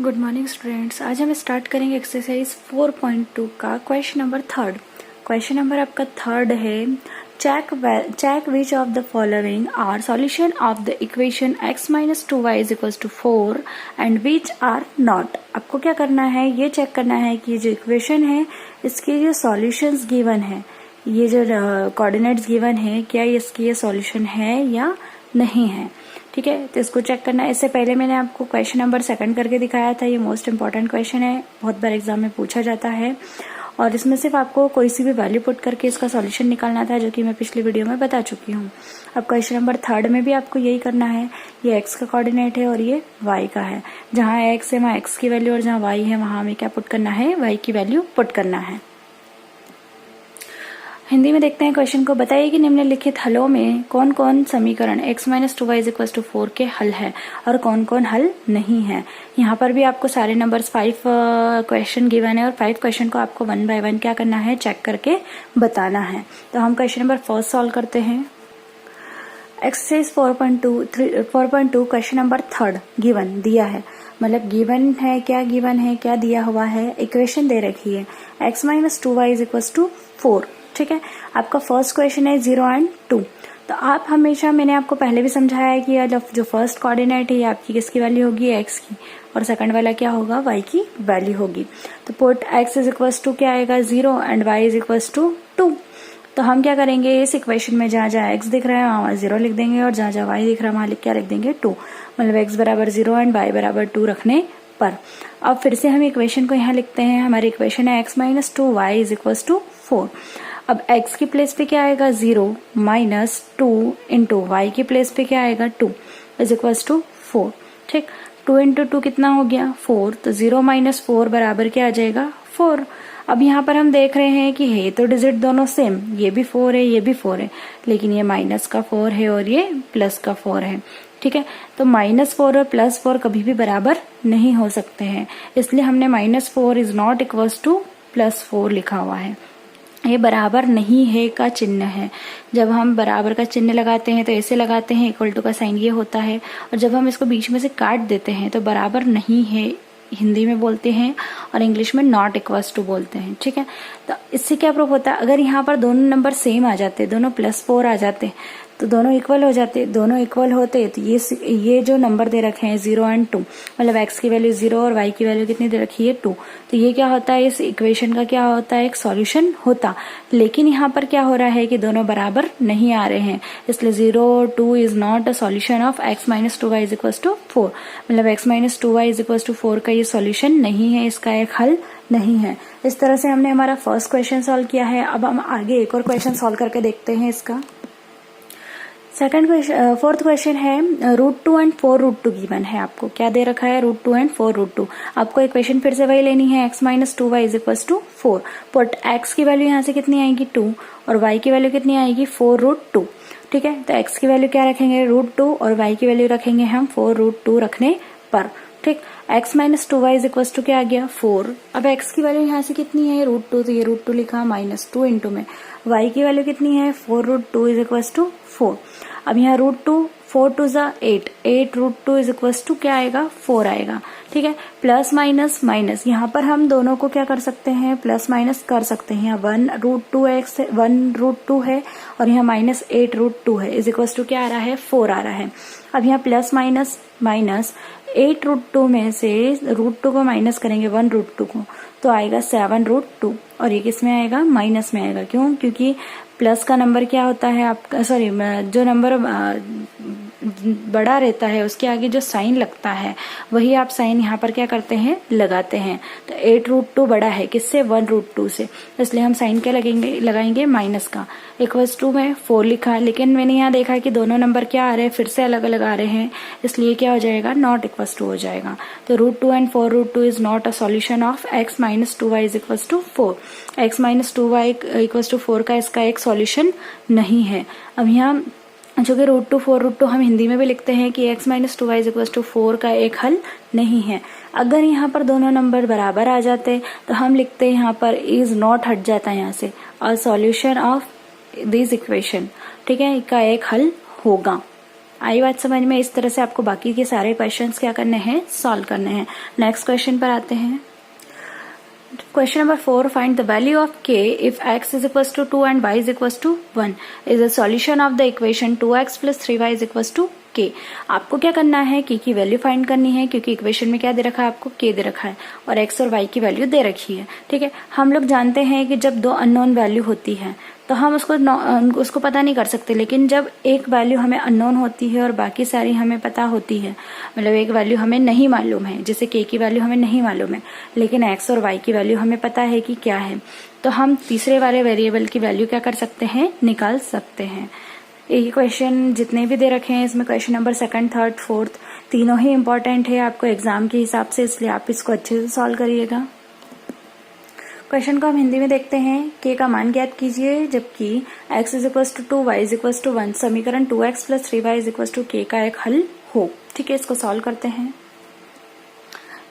Good morning students. आज हम start करेंगे एक्सरसाइज 4.2 का question number third. Question number आपका थर्ड है, check which of the following are solution of the equation x minus 2y is equal to 4 and which are not. आपको क्या करना है, ये चेक करना है कि जो इक्वेशन है इसके जो सॉल्यूशंस गिवन है, ये जो कोऑर्डिनेट्स गिवन है, क्या इसकी ये सॉल्यूशन है या नहीं है। ठीक है, तो इसको चेक करना है। इससे पहले मैंने आपको क्वेश्चन नंबर सेकंड करके दिखाया था। ये मोस्ट इंपॉर्टेंट क्वेश्चन है, बहुत बार एग्जाम में पूछा जाता है और इसमें सिर्फ आपको कोई सी भी वैल्यू पुट करके इसका सॉल्यूशन निकालना था, जो कि मैं पिछली वीडियो में बता चुकी हूँ। अब क्वेश्चन नंबर थर्ड में भी आपको यही करना है। ये एक्स का कोऑर्डिनेट है और ये वाई का है। जहां एक्स है वहां एक्स की वैल्यू और जहां वाई है वहां हमें क्या पुट करना है, वाई की वैल्यू पुट करना है। हिंदी में देखते हैं क्वेश्चन को। बताइए कि निम्नलिखित हलों में कौन कौन समीकरण x minus 2y is equal to 4 के हल है और कौन कौन हल नहीं है। यहाँ पर भी आपको सारे नंबर्स 5 क्वेश्चन गिवन है और 5 क्वेश्चन को आपको 1 बाय 1 क्या करना है, चेक करके बताना है। तो हम क्वेश्चन नंबर फर्स्ट सॉल्व करते हैं। Exercise 4.2 question number third given दिया है, मतलब गिवन है, क्या गिवन है, क्या दिया हुआ है, इक्वेशन दे रखी है x minus 2y is equal to 4। ठीक है, आपका फर्स्ट क्वेश्चन है 0 एंड 2। तो आप हमेशा, मैंने आपको पहले भी समझाया है कि जो फर्स्ट कोऑर्डिनेट है ये आपकी किसकी वैल्यू होगी, x की, और सेकंड वाला क्या होगा, y की वैल्यू होगी। तो put x is equal to क्या आएगा, 0 and y is equal to 2। तो हम क्या करेंगे, इस इक्वेशन में जहां जहां x दिख रहा है वहां 0 लिख देंगे और जहां जहां y दिख रहा है वहां क्या लिख देंगे, 2। मतलब x बराबर 0 एंड y बराबर 2 रखने पर। अब फिर से हम इक्वेशन को यहाँ लिखते हैं। हमारी इक्वेशन है x minus 2y is equal to 4। अब x की प्लेस पे क्या आएगा, 0 माइनस 2 इंटू वाई की प्लेस पे क्या आएगा, 2 इज इक्वल टू 4। ठीक, 2 इंटू 2 कितना हो गया, 4। तो 0 माइनस 4 बराबर क्या आ जाएगा, 4। अब यहाँ पर हम देख रहे हैं कि है तो डिजिट दोनों सेम, ये भी 4 है, ये भी 4 है, लेकिन ये माइनस का 4 है और ये प्लस का 4 है। ठीक है, तो -4 और +4 कभी भी बराबर नहीं हो सकते हैं, इसलिए हमने -4 इज नॉट इक्वल टू +4 लिखा हुआ है। ये बराबर नहीं है का चिन्ह है। जब हम बराबर का चिन्ह लगाते हैं तो ऐसे लगाते हैं, इक्वल टू का साइन ये होता है, और जब हम इसको बीच में से काट देते हैं तो बराबर नहीं है हिंदी में बोलते हैं और इंग्लिश में नॉट इक्वल्स टू बोलते हैं। ठीक है, तो इससे क्या प्रूफ होता है, अगर यहाँ पर दोनों नंबर सेम आ जाते, दोनों +4 आ जाते तो दोनों इक्वल हो जाते। दोनों इक्वल होते तो ये जो नंबर दे रखे हैं 0 एंड 2, मतलब x की वैल्यू 0 और y की वैल्यू कितनी दे रखी है, 2, तो ये क्या होता है, इस इक्वेशन का क्या होता है, एक सॉल्यूशन होता। लेकिन यहाँ पर क्या हो रहा है कि दोनों बराबर नहीं आ रहे हैं, इसलिए 0 और 2 is not a solution of x minus 2y is equal to 4। मतलब x minus 2y is equal to 4 का ये सॉल्यूशन नहीं है, इसका एक हल नहीं है। इस तरह से हमने हमारा फर्स्ट क्वेश्चन सॉल्व किया है। अब हम आगे एक और क्वेश्चन सॉल्व करके देखते हैं इसका। फोर्थ क्वेश्चन है, √2 एंड 4√2 गिवन है। आपको क्या दे रखा है, √2 एंड 4√2। आपको इक्वेशन फिर से वही लेनी है, x minus 2y is equal to 4। Put x की वैल्यू यहाँ से कितनी आएगी, 2, और y की वैल्यू कितनी आएगी, 4√2। ठीक है, तो x की वैल्यू क्या रखेंगे, √2, और y की वैल्यू रखेंगे हम 4√2 रखने पर। ठीक, x minus 2y is equal to क्या आ गया, 4। अब x की वैल्यू यहाँ से कितनी है, √2, तो ये √2 लिखा, -2 इंटू में y की वैल्यू कितनी है, 4√2 इज इक्वल टू 4। अब यहाँ √2, 4 टू ज़ा 8, 8√2 इज इक्वल टू क्या आएगा, 4 आएगा। ठीक है, प्लस माइनस माइनस, यहाँ पर हम दोनों को क्या कर सकते हैं, प्लस माइनस कर सकते हैं। 1√2 है और यहाँ -8√2 है, इज इक्वल टू क्या आ रहा है, 4 आ रहा है। अब यहाँ प्लस माइनस माइनस 8√2 में से √2 को माइनस करेंगे 1√2 को, तो आएगा 7√2, और ये किस में आएगा, माइनस में आएगा। क्यों, क्योंकि प्लस का नंबर क्या होता है आपका, सॉरी, जो नंबर बड़ा रहता है उसके आगे जो साइन लगता है वही आप साइन यहाँ पर क्या करते हैं, लगाते हैं। तो 8√2 बड़ा है किससे, 1√2 से, इसलिए हम साइन क्या लगाएंगे माइनस का। इक्वल्स टू में 4 लिखा, लेकिन मैंने यहाँ देखा कि दोनों नंबर क्या आ रहे हैं, फिर से अलग अलग आ रहे हैं, इसलिए क्या हो जाएगा, नॉट इक्वल्स टू हो जाएगा। तो √2 and 4√2 is not a solution of x minus 2y is equals to 4। x minus 2y equals to 4 का इसका एक सॉल्यूशन नहीं है। अब यहाँ जो कि √2 4√2 हम हिंदी में भी लिखते हैं कि x minus 2y is equal to 4 का एक हल नहीं है। अगर यहाँ पर दोनों नंबर बराबर आ जाते तो हम लिखते हैं यहाँ पर इज नॉट, हट जाता है यहाँ से, अ सॉल्यूशन ऑफ दिस इक्वेशन। ठीक है, का एक हल होगा। आई बात समझ में? इस तरह से आपको बाकी के सारे क्वेश्चंस क्या करने हैं, सॉल्व करने हैं। नेक्स्ट क्वेश्चन पर आते हैं। Question number 4, find the value of k if x is equals to 2 and y is equals to 1 is a solution of the equation 2x plus 3y is equals to k। आपको क्या करना है, k की value find करनी है, क्योंकि equation में क्या दे रखा है आपको, k दे रखा है और x और y की वैल्यू दे रखी है। ठीक है, हम लोग जानते हैं कि जब दो अननोन वैल्यू होती है तो हम उसको पता नहीं कर सकते, लेकिन जब एक वैल्यू हमें अननोन होती है और बाकी सारी हमें पता होती है, मतलब एक वैल्यू हमें नहीं मालूम है, जैसे k की वैल्यू हमें नहीं मालूम है लेकिन x और y की वैल्यू हमें पता है कि क्या है, तो हम तीसरे वाले वेरिएबल की वैल्यू क्या कर सकते हैं, निकाल सकते हैं। ये क्वेश्चन जितने भी दे रखे हैं इसमें question number 2nd, 3rd, 4th तीनों ही इंपॉर्टेंट है आपको एग्जाम के हिसाब से, इसलिए आप इसको अच्छे से सॉल्व करिएगा। क्वेश्चन को हम हिंदी में देखते हैं। k का मान ज्ञात कीजिए जबकि x is equal to 2, y is equal to 1, समीकरण 2x plus 3y is equal to k का एक हल हो। ठीक है, इसको सॉल्व करते हैं।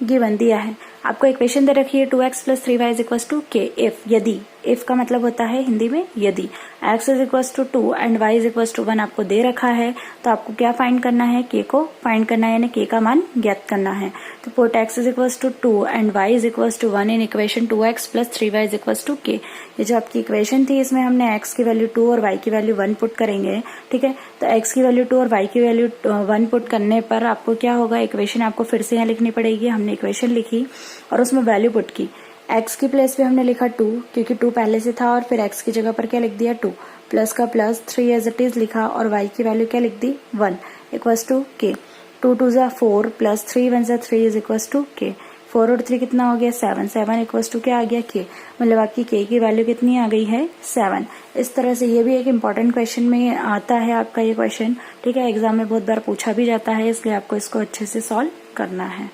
गिवन दिया है आपको इक्वेशन दे रखी है 2x plus 3y is equal to k if, यदि, इफ का मतलब होता है हिंदी में यदि x is equal to 2 and y is equal to 1 आपको दे रखा है, तो आपको क्या फाइंड करना है, k को फाइंड करना है, यानी k का मान ज्ञात करना है। तो put x is equal to 2 and y is equal to 1 in equation 2x plus 3y is equal to k। ये जो आपकी इक्वेशन थी इसमें हमने x की वैल्यू 2 और y की वैल्यू 1 पुट करेंगे। ठीक है, तो x की वैल्यू 2 और y की वैल्यू 1 पुट करने पर आपको क्या होगा, इक्वेशन आपको फिर से यहाँ लिखनी पड़ेगी। हमने इक्वेशन लिखी और उसमें वैल्यू पुट की। x की प्लेस पे हमने लिखा 2 क्योंकि 2 पहले से था, और फिर x की जगह पर क्या लिख दिया 2, प्लस का प्लस 3 एज इट इज लिखा और y की वैल्यू क्या लिख दी 1 इक्वल्स टू k। 2 2 जा 4 प्लस 3 1 जा 3 इज इक्वल्स टू k। 4 और 3 कितना हो गया 7, 7 इक्वल्स टू क्या आ गया k, मतलब आपकी k की वैल्यू कितनी आ गई है 7। इस तरह से ये भी एक इम्पॉर्टेंट क्वेश्चन में आता है आपका ये क्वेश्चन। ठीक है, एग्जाम में बहुत बार पूछा भी जाता है, इसलिए आपको इसको अच्छे से सॉल्व करना है।